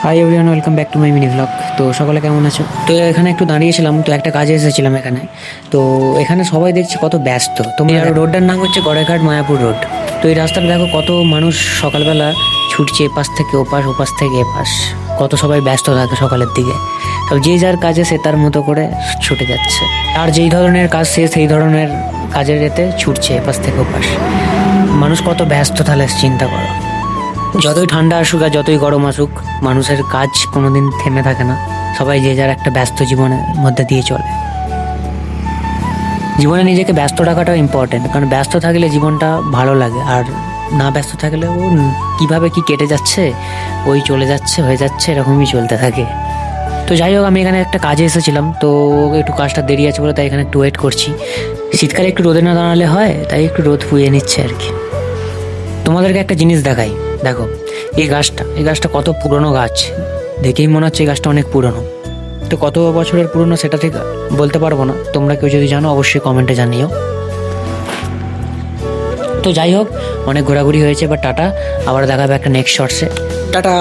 Hi everyone, welcome back to my mini blog. তো সকলে কেমন আছো? তো এখানে একটু দাঁড়িয়েছিলাম, তো একটা কাজে এসেছিলাম এখানে। তো এখানে সবাই দেখছি কত ব্যস্ত। তোমরা রোডটার নাম হচ্ছে গড়াইঘাট মায়াপুর রোড। তো এই রাস্তাটা দেখো, কত মানুষ সকালবেলা ছুটছে এপাশ থেকে ওপাশ, ওপাশ থেকে এপাশ। কত সবাই ব্যস্ত থাকে সকালের দিকে। তো যে যার কাজে সে তার মতো করে ছুটে যাচ্ছে। আর যেই ধরনের কাজ সে সেই ধরনের কাজের যেতে ছুটছে এপাশ থেকে ওপাশ। মানুষ কত ব্যস্ত তাহলে চিন্তা করো। যতই ঠান্ডা আসুক আর যতই গরম আসুক, মানুষের কাজ কোনোদিন থেমে থাকে না। সবাই যে যার একটা ব্যস্ত জীবনের মধ্যে দিয়ে চলে। জীবনে নিজেকে ব্যস্ত রাখাটাও ইম্পর্টেন্ট, কারণ ব্যস্ত থাকলে জীবনটা ভালো লাগে। আর না ব্যস্ত থাকলে ও কিভাবে কি কেটে যাচ্ছে, ওই চলে যাচ্ছে হয়ে যাচ্ছে, এরকমই চলতে থাকে। তো যাই হোক, আমি এখানে একটা কাজে এসেছিলাম, তো একটু কাজটা দেরি আছে বলে তাই এখানে একটু ওয়েট করছি। শীতকালে একটু রোদে না দাঁড়ালে হয়, তাই একটু রোদ পুড়িয়ে নিচ্ছে আর কি। তোমাদেরকে একটা জিনিস দেখাই, দেখো এই গাছটা কত পুরনো গাছ। দেখেই মনে হচ্ছে এই গাছটা অনেক পুরনো। তো কত বছরের পুরনো সেটা ঠিক বলতে পারবো না, তোমরা কেউ যদি জানো অবশ্যই কমেন্টে জানিও। তো যাই হোক, অনেক ঘোরাঘুরি হয়েছে, বা টাটা। আবার দেখাবে একটা নেক্সট শর্টসে। টাটা।